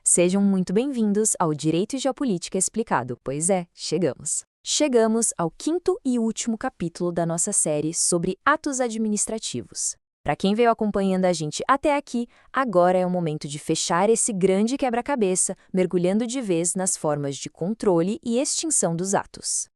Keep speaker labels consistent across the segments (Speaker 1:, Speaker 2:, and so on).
Speaker 1: Sejam muito bem-vindos ao Direito e Geopolítica Explicado. Pois é, chegamos. Chegamos ao quinto e último capítulo da nossa série sobre atos administrativos. Para quem veio acompanhando a gente até aqui, agora é o momento de fechar esse grande quebra-cabeça, mergulhando de vez nas formas de controle e extinção dos atos.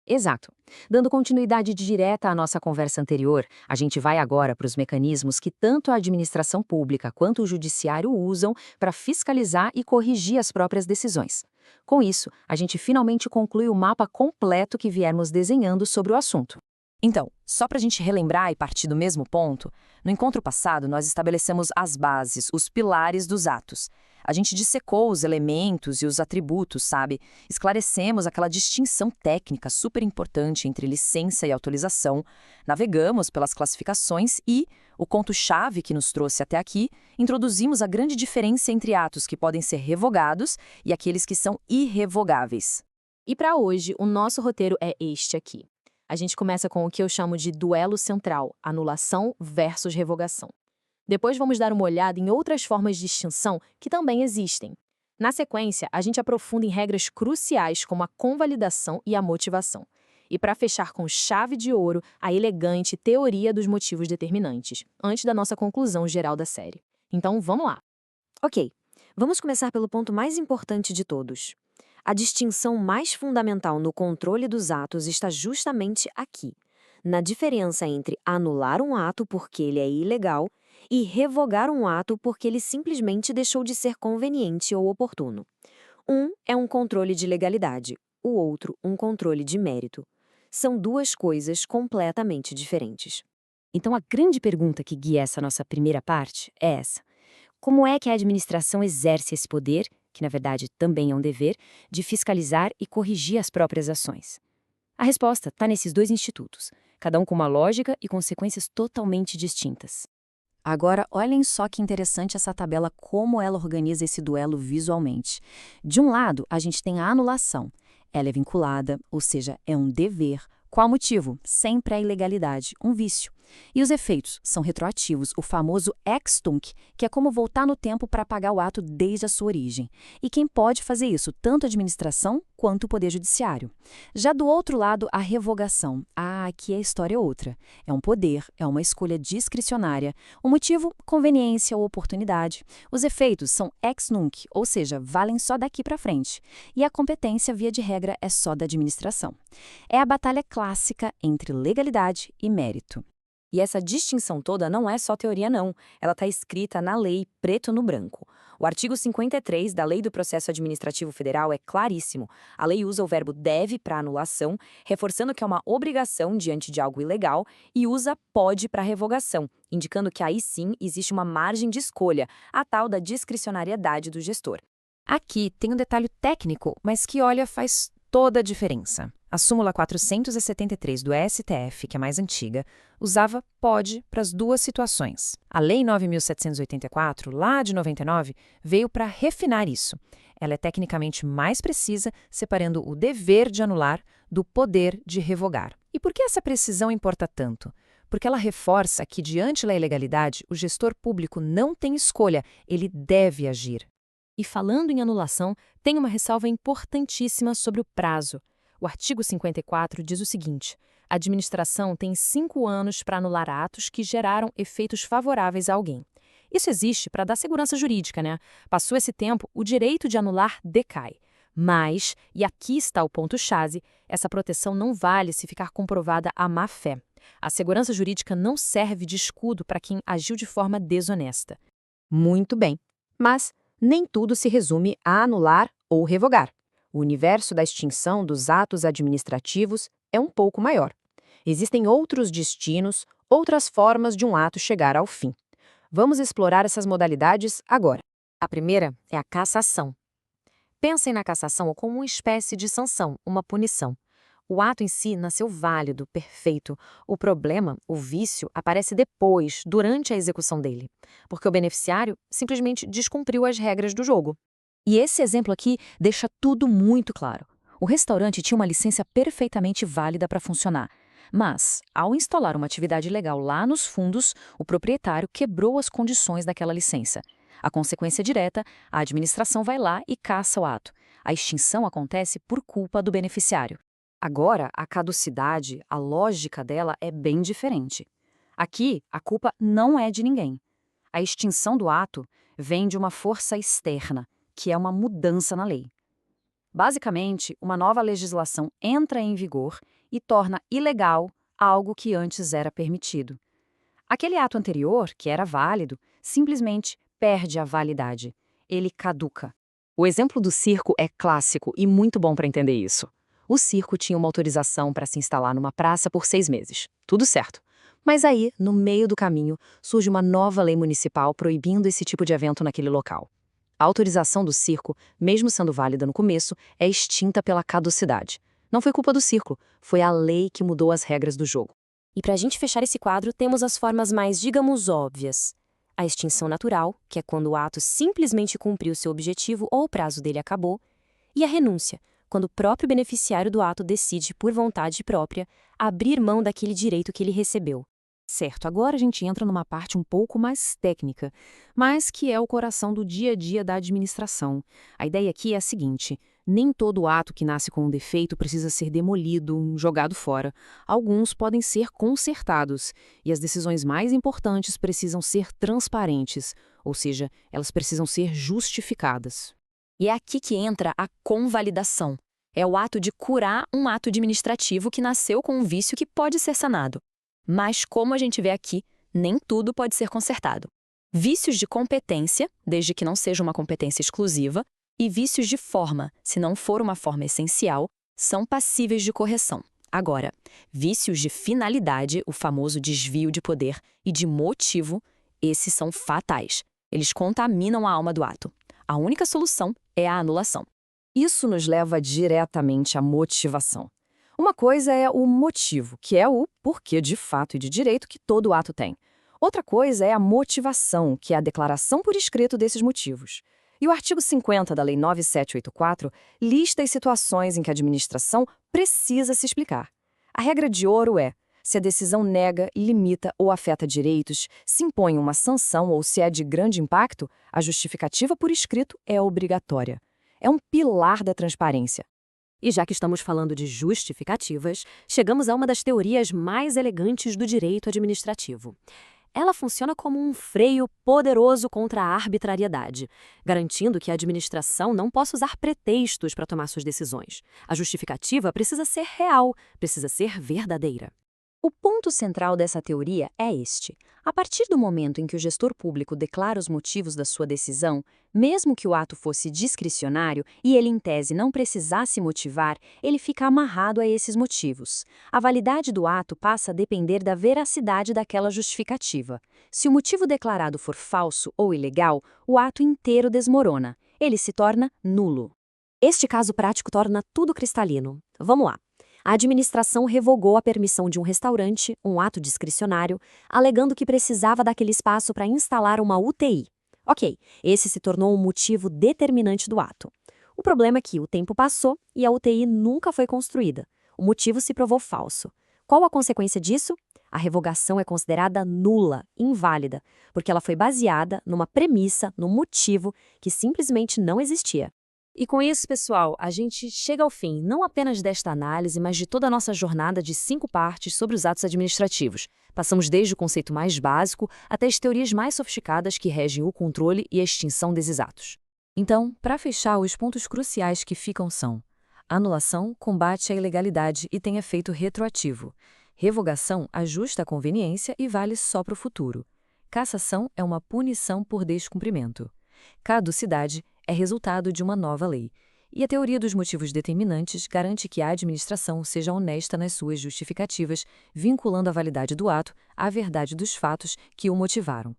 Speaker 1: Exato. Dando continuidade direta à nossa conversa anterior, a gente vai agora para os mecanismos que tanto a administração pública quanto o judiciário usam para fiscalizar e corrigir as próprias decisões. Com isso, a gente finalmente conclui o mapa completo que viemos desenhando sobre o assunto. Então, só para a gente relembrar e partir do mesmo ponto, no encontro passado nós estabelecemos as bases, os pilares dos atos. A gente dissecou os elementos e os atributos, sabe? Esclarecemos aquela distinção técnica super importante entre licença e autorização, navegamos pelas classificações e, o ponto-chave que nos trouxe até aqui, introduzimos a grande diferença entre atos que podem ser revogados e aqueles que são irrevogáveis.
Speaker 2: E para hoje, o nosso roteiro é este aqui. A gente começa com o que eu chamo de duelo central, anulação versus revogação. Depois vamos dar uma olhada em outras formas de extinção que também existem. Na sequência, a gente aprofunda em regras cruciais como a convalidação e a motivação. E para fechar com chave de ouro, a elegante teoria dos motivos determinantes, antes da nossa conclusão geral da série. Então, vamos lá.
Speaker 1: Ok, vamos começar pelo ponto mais importante de todos. A distinção mais fundamental no controle dos atos está justamente aqui, na diferença entre anular um ato porque ele é ilegal e revogar um ato porque ele simplesmente deixou de ser conveniente ou oportuno. Um é um controle de legalidade, o outro um controle de mérito. São duas coisas completamente diferentes. Então a grande pergunta que guia essa nossa primeira parte é essa. Como é que a administração exerce esse poder, que na verdade também é um dever, de fiscalizar e corrigir as próprias ações? A resposta está nesses dois institutos, cada um com uma lógica e consequências totalmente distintas. Agora, olhem só que interessante essa tabela, como ela organiza esse duelo visualmente. De um lado, a gente tem a anulação. Ela é vinculada, ou seja, é um dever. Qual motivo? Sempre a ilegalidade, um vício. E os efeitos são retroativos, o famoso ex tunc, que é como voltar no tempo para apagar o ato desde a sua origem. E quem pode fazer isso? Tanto a administração quanto o Poder Judiciário. Já do outro lado, a revogação. Aqui a história é outra. É um poder, é uma escolha discricionária. O motivo? Conveniência ou oportunidade. Os efeitos são ex nunc, ou seja, valem só daqui para frente. E a competência, via de regra, é só da administração. É a batalha clássica entre legalidade e mérito. E essa distinção toda não é só teoria, não. Ela está escrita na lei, preto no branco. O artigo 53 da Lei do Processo Administrativo Federal é claríssimo. A lei usa o verbo deve para anulação, reforçando que é uma obrigação diante de algo ilegal, e usa pode para revogação, indicando que aí sim existe uma margem de escolha, a tal da discricionariedade do gestor. Aqui tem um detalhe técnico, mas que, olha, faz toda a diferença. A súmula 473 do STF, que é mais antiga, usava pode para as duas situações. A Lei 9.784, lá de 99, veio para refinar isso. Ela é tecnicamente mais precisa, separando o dever de anular do poder de revogar. E por que essa precisão importa tanto? Porque ela reforça que, diante da ilegalidade, o gestor público não tem escolha, ele deve agir.
Speaker 2: E falando em anulação, tem uma ressalva importantíssima sobre o prazo. O artigo 54 diz o seguinte: a administração tem 5 anos para anular atos que geraram efeitos favoráveis a alguém. Isso existe para dar segurança jurídica, né? Passou esse tempo, o direito de anular decai. Mas, e aqui está o ponto-chave, essa proteção não vale se ficar comprovada a má-fé. A segurança jurídica não serve de escudo para quem agiu de forma desonesta.
Speaker 1: Muito bem, mas nem tudo se resume a anular ou revogar. O universo da extinção dos atos administrativos é um pouco maior. Existem outros destinos, outras formas de um ato chegar ao fim. Vamos explorar essas modalidades agora. A primeira é a cassação. Pensem na cassação como uma espécie de sanção, uma punição. O ato em si nasceu válido, perfeito. O problema, o vício, aparece depois, durante a execução dele, porque o beneficiário simplesmente descumpriu as regras do jogo. E esse exemplo aqui deixa tudo muito claro. O restaurante tinha uma licença perfeitamente válida para funcionar.
Speaker 3: Mas, ao instalar uma atividade legal lá nos fundos, o proprietário quebrou as condições daquela licença. A consequência direta, a administração vai lá e caça o ato. A extinção acontece por culpa do beneficiário.
Speaker 4: Agora, a caducidade, a lógica dela é bem diferente. Aqui, a culpa não é de ninguém. A extinção do ato vem de uma força externa, que é uma mudança na lei. Basicamente, uma nova legislação entra em vigor e torna ilegal algo que antes era permitido. Aquele ato anterior, que era válido, simplesmente perde a validade. Ele caduca.
Speaker 3: O exemplo do circo é clássico e muito bom para entender isso. O circo tinha uma autorização para se instalar numa praça por 6 meses. Tudo certo. Mas aí, no meio do caminho, surge uma nova lei municipal proibindo esse tipo de evento naquele local. A autorização do circo, mesmo sendo válida no começo, é extinta pela caducidade. Não foi culpa do circo, foi a lei que mudou as regras do jogo.
Speaker 1: E para a gente fechar esse quadro, temos as formas mais, digamos, óbvias. A extinção natural, que é quando o ato simplesmente cumpriu seu objetivo ou o prazo dele acabou, e a renúncia, quando o próprio beneficiário do ato decide, por vontade própria, abrir mão daquele direito que ele recebeu.
Speaker 2: Certo, agora a gente entra numa parte um pouco mais técnica, mas que é o coração do dia a dia da administração. A ideia aqui é a seguinte: nem todo ato que nasce com um defeito precisa ser demolido, jogado fora. Alguns podem ser consertados, e as decisões mais importantes precisam ser transparentes, ou seja, elas precisam ser justificadas.
Speaker 3: E é aqui que entra a convalidação. É o ato de curar um ato administrativo que nasceu com um vício que pode ser sanado. Mas, como a gente vê aqui, nem tudo pode ser consertado. Vícios de competência, desde que não seja uma competência exclusiva, e vícios de forma, se não for uma forma essencial, são passíveis de correção. Agora, vícios de finalidade, o famoso desvio de poder, e de motivo, esses são fatais. Eles contaminam a alma do ato. A única solução é a anulação.
Speaker 4: Isso nos leva diretamente à motivação. Uma coisa é o motivo, que é o porquê de fato e de direito que todo ato tem. Outra coisa é a motivação, que é a declaração por escrito desses motivos. E o artigo 50 da Lei 9784 lista as situações em que a administração precisa se explicar. A regra de ouro é: se a decisão nega, limita ou afeta direitos, se impõe uma sanção ou se é de grande impacto, a justificativa por escrito é obrigatória. É um pilar da transparência.
Speaker 1: E já que estamos falando de justificativas, chegamos a uma das teorias mais elegantes do direito administrativo. Ela funciona como um freio poderoso contra a arbitrariedade, garantindo que a administração não possa usar pretextos para tomar suas decisões. A justificativa precisa ser real, precisa ser verdadeira.
Speaker 3: O ponto central dessa teoria é este: a partir do momento em que o gestor público declara os motivos da sua decisão, mesmo que o ato fosse discricionário e ele, em tese, não precisasse motivar, ele fica amarrado a esses motivos. A validade do ato passa a depender da veracidade daquela justificativa. Se o motivo declarado for falso ou ilegal, o ato inteiro desmorona. Ele se torna nulo.
Speaker 1: Este caso prático torna tudo cristalino. Vamos lá. A administração revogou a permissão de um restaurante, um ato discricionário, alegando que precisava daquele espaço para instalar uma UTI. Ok, esse se tornou um motivo determinante do ato. O problema é que o tempo passou e a UTI nunca foi construída. O motivo se provou falso. Qual a consequência disso? A revogação é considerada nula, inválida, porque ela foi baseada numa premissa, num motivo que simplesmente não existia. E com isso, pessoal, a gente chega ao fim, não apenas desta análise, mas de toda a nossa jornada de 5 partes sobre os atos administrativos. Passamos desde o conceito mais básico até as teorias mais sofisticadas que regem o controle e a extinção desses atos.
Speaker 2: Então, para fechar, os pontos cruciais que ficam são: anulação combate a ilegalidade e tem efeito retroativo. Revogação ajusta a conveniência e vale só para o futuro. Cassação é uma punição por descumprimento. Caducidade é resultado de uma nova lei. E a teoria dos motivos determinantes garante que a administração seja honesta nas suas justificativas, vinculando a validade do ato à verdade dos fatos que o motivaram.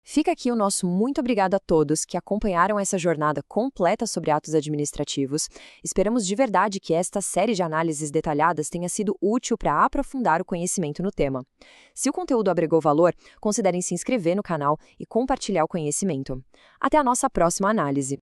Speaker 4: Fica aqui o nosso muito obrigado a todos que acompanharam essa jornada completa sobre atos administrativos. Esperamos de verdade que esta série de análises detalhadas tenha sido útil para aprofundar o conhecimento no tema. Se o conteúdo agregou valor, considerem se inscrever no canal e compartilhar o conhecimento. Até a nossa próxima análise.